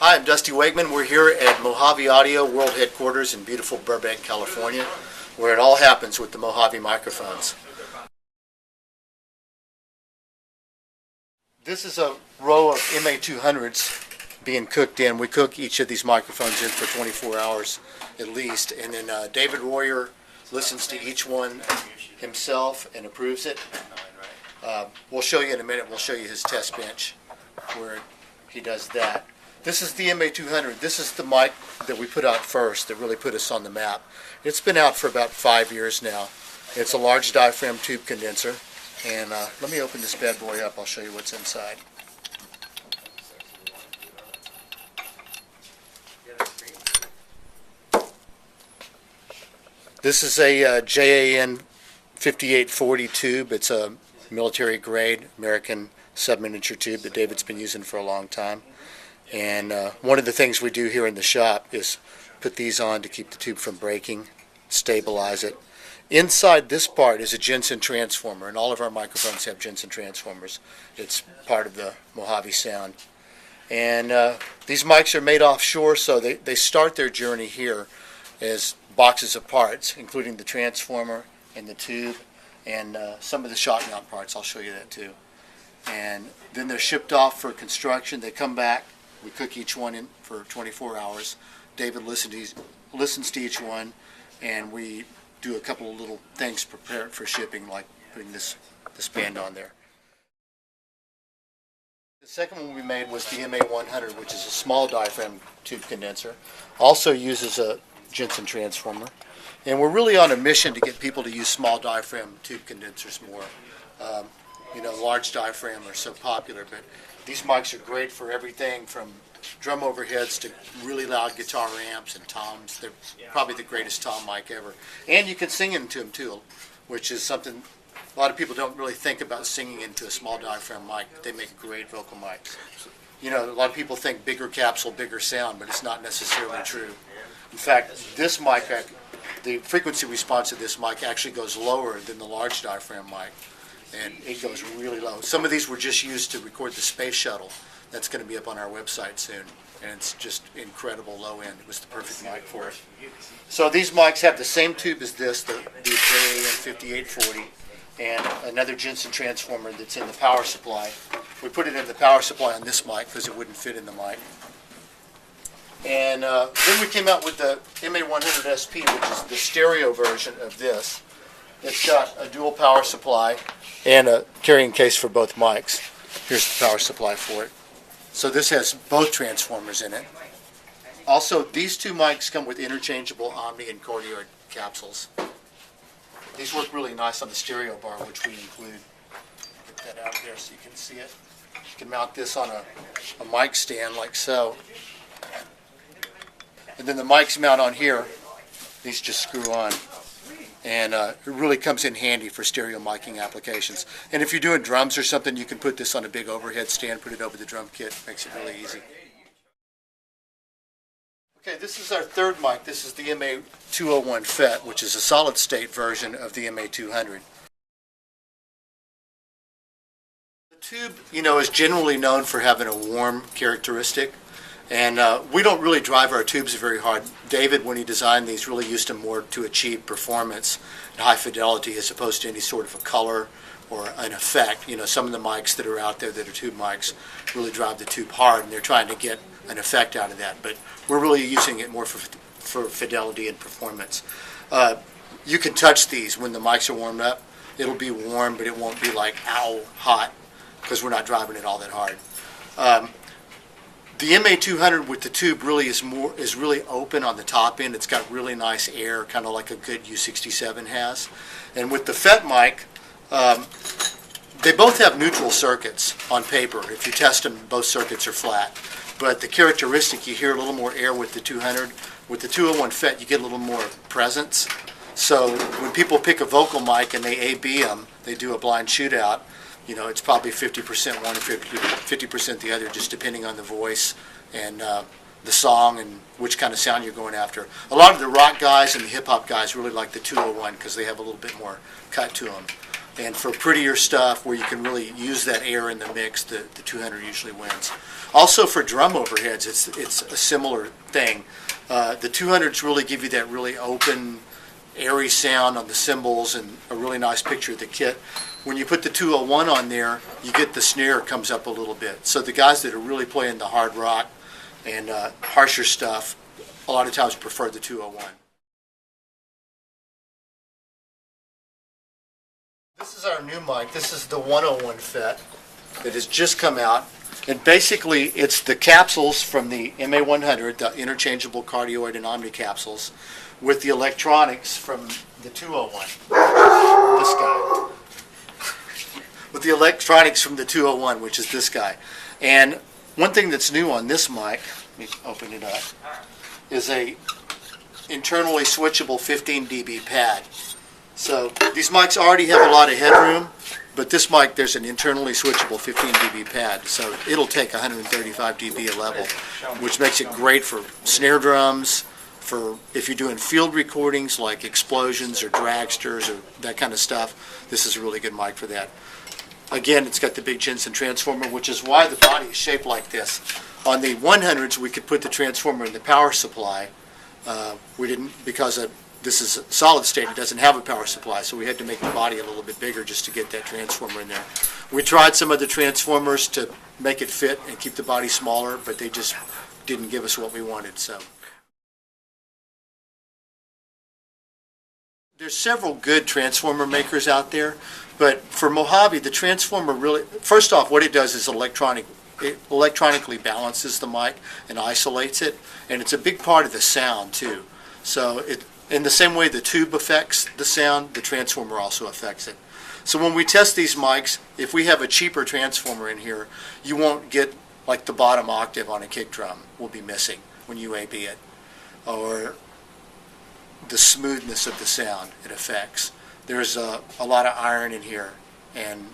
Hi, I'm Dusty Wakeman. We're here at Mojave Audio World Headquarters in beautiful Burbank, California, where it all happens with the Mojave microphones. This is a row of MA200s being cooked in. We cook each of these microphones in for 24 hours at least, and then David Royer listens to each one himself and approves it. We'll show you in a minute. We'll show you his test bench where he does that. This is the MA200. This is the mic that we put out first that really put us on the map. It's been out for about 5 years now. It's a large diaphragm tube condenser. And let me open this bad boy up. I'll show you what's inside. This is a JAN 5840 tube. It's a military grade American sub-miniature tube that David's been using for a long time. And one of the things we do here in the shop is put these on to keep the tube from breaking, stabilize it. Inside this part is a Jensen transformer, and all of our microphones have Jensen transformers. It's part of the Mojave sound. And these mics are made offshore, so they start their journey here as boxes of parts, including the transformer and the tube and some of the shock mount parts. I'll show you that too. And then they're shipped off for construction. They come back. We cook each one in for 24 hours. David listens to each one, and we do a couple of little things to prepare it for shipping, like putting this band on there. The second one we made was the MA100, which is a small diaphragm tube condenser. Also uses a Jensen transformer. And we're really on a mission to get people to use small diaphragm tube condensers more. Large diaphragm are so popular, but these mics are great for everything from drum overheads to really loud guitar amps and toms. They're probably the greatest tom mic ever. And you can sing into them too, which is something a lot of people don't really think about, singing into a small diaphragm mic. They make great vocal mics. A lot of people think bigger capsule, bigger sound, but it's not necessarily true. In fact, this mic, the frequency response of this mic actually goes lower than the large diaphragm mic, and it goes really low. Some of these were just used to record the space shuttle. That's going to be up on our website soon, and it's just incredible low end. It was the perfect mic for it. So these mics have the same tube as this, the JAN 5840, and another Jensen transformer that's in the power supply. We put it in the power supply on this mic because it wouldn't fit in the mic. And then we came out with the MA100 SP, which is the stereo version of this. It's got a dual power supply and a carrying case for both mics. Here's the power supply for it. So this has both transformers in it. Also, these two mics come with interchangeable Omni and Cordiard capsules. These work really nice on the stereo bar, which we include. Get that out there so you can see it. You can mount this on a mic stand like so. And then the mics mount on here. These just screw on. And it really comes in handy for stereo miking applications. And if you're doing drums or something, you can put this on a big overhead stand, put it over the drum kit. Makes it really easy. Okay, this is our third mic. This is the MA201 FET, which is a solid-state version of the MA200. The tube, is generally known for having a warm characteristic. And we don't really drive our tubes very hard. David, when he designed these, really used them more to achieve performance and high fidelity as opposed to any sort of a color or an effect. Some of the mics that are out there that are tube mics really drive the tube hard, and they're trying to get an effect out of that. But we're really using it more for fidelity and performance. You can touch these when the mics are warmed up. It'll be warm, but it won't be like, ow, hot, because we're not driving it all that hard. The MA200 with the tube really is really open on the top end. It's got really nice air, kind of like a good U67 has. And with the FET mic, they both have neutral circuits on paper. If you test them, both circuits are flat. But the characteristic, you hear a little more air with the 200. With the 201 FET, you get a little more presence. So when people pick a vocal mic and they A-B them, they do a blind shootout. It's probably 50% one and 50% the other, just depending on the voice and the song and which kind of sound you're going after. A lot of the rock guys and the hip-hop guys really like the 201 because they have a little bit more cut to them. And for prettier stuff where you can really use that air in the mix, the 200 usually wins. Also for drum overheads, it's a similar thing. The 200s really give you that really open, airy sound on the cymbals and a really nice picture of the kit. When you put the 201 on there, you get the snare comes up a little bit. So the guys that are really playing the hard rock and harsher stuff, a lot of times prefer the 201. This is our new mic. This is the 101 FET that has just come out. And basically, it's the capsules from the MA100, the interchangeable cardioid and omni capsules, with the electronics from the 201. This guy. With the electronics from the 201, which is this guy. And one thing that's new on this mic, let me open it up, is a internally switchable 15 dB pad. So these mics already have a lot of headroom, but this mic, there's an internally switchable 15 dB pad, so it'll take 135 dB a level, which makes it great for snare drums, for if you're doing field recordings like explosions or dragsters or that kind of stuff. This is a really good mic for that. Again, it's got the big Jensen transformer, which is why the body is shaped like this. On the 100s, we could put the transformer in the power supply. We didn't, because this is a solid state, it doesn't have a power supply, so we had to make the body a little bit bigger just to get that transformer in there. We tried some other transformers to make it fit and keep the body smaller, but they just didn't give us what we wanted. So there's several good transformer makers out there, but for Mojave, the transformer really, first off, what it does is it electronically balances the mic and isolates it, and it's a big part of the sound too. So in the same way the tube affects the sound, the transformer also affects it. So when we test these mics, if we have a cheaper transformer in here, you won't get like the bottom octave on a kick drum will be missing when you A/B it, or the smoothness of the sound it affects. There's a lot of iron in here, and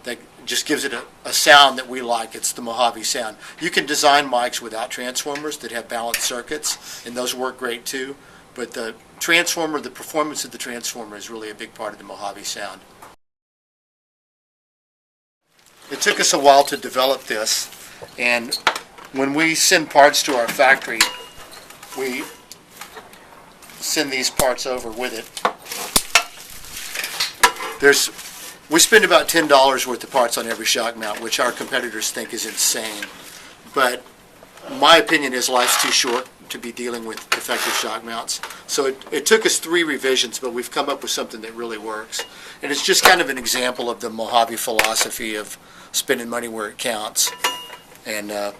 that just gives it a sound that we like. It's the Mojave sound. You can design mics without transformers that have balanced circuits, and those work great too. But the transformer, the performance of the transformer is really a big part of the Mojave sound. It took us a while to develop this, and when we send parts to our factory, we send these parts over with it. We spend about $10 worth of parts on every shock mount, which our competitors think is insane. But my opinion is life's too short to be dealing with defective shock mounts. So it took us 3 revisions, but we've come up with something that really works. And it's just kind of an example of the Mojave philosophy of spending money where it counts. And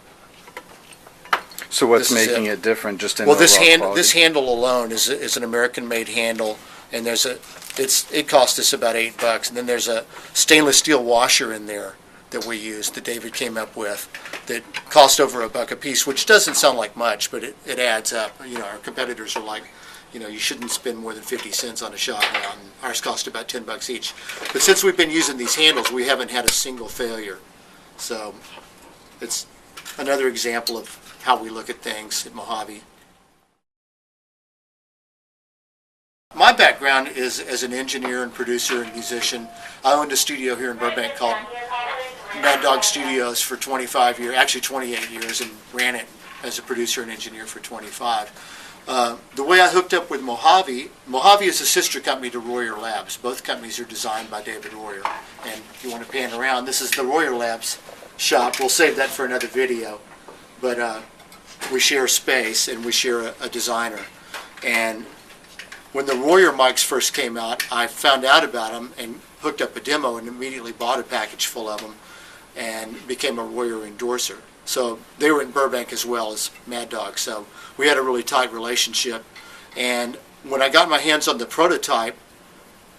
so what's making it different just in well, the raw quality? This handle alone is an American-made handle, and it cost us about $8, and then there's a stainless steel washer in there that we used that David came up with that cost over $1 a piece, which doesn't sound like much, but it adds up. You know, our competitors are like, you shouldn't spend more than 50 cents on a shock mount. Ours cost about $10 each. But since we've been using these handles, we haven't had a single failure. So it's another example of how we look at things at Mojave. My background is as an engineer and producer and musician. I owned a studio here in Burbank called Mad Dog Studios for 25 years, actually 28 years, and ran it as a producer and engineer for 25. The way I hooked up with Mojave is a sister company to Royer Labs. Both companies are designed by David Royer. And if you want to pan around, this is the Royer Labs shop. We'll save that for another video. But we share space and we share a designer. And when the Royer mics first came out, I found out about them and hooked up a demo and immediately bought a package full of them and became a Royer endorser. So they were in Burbank as well as Mad Dog. So we had a really tight relationship. And when I got my hands on the prototype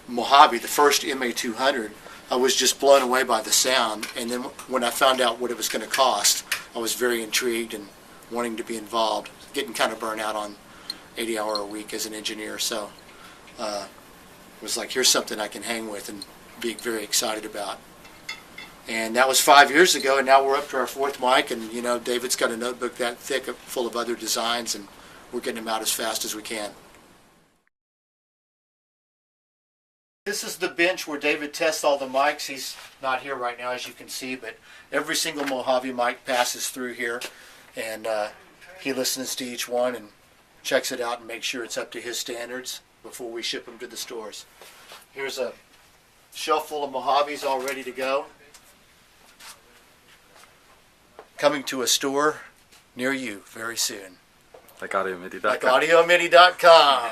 Mojave, the first MA200, I was just blown away by the sound. And then when I found out what it was going to cost, I was very intrigued and wanting to be involved, getting kind of burnt out on 80-hour a week as an engineer. So it was like, here's something I can hang with and be very excited about. And that was 5 years ago, and now we're up to our 4th mic, and David's got a notebook that thick full of other designs, and we're getting them out as fast as we can. This is the bench where David tests all the mics. He's not here right now, as you can see, but every single Mojave mic passes through here, and he listens to each one and checks it out and makes sure it's up to his standards before we ship them to the stores. Here's a shelf full of Mojaves all ready to go. Coming to a store near you very soon. Like AudioMidi.com. Like AudioMidi.com.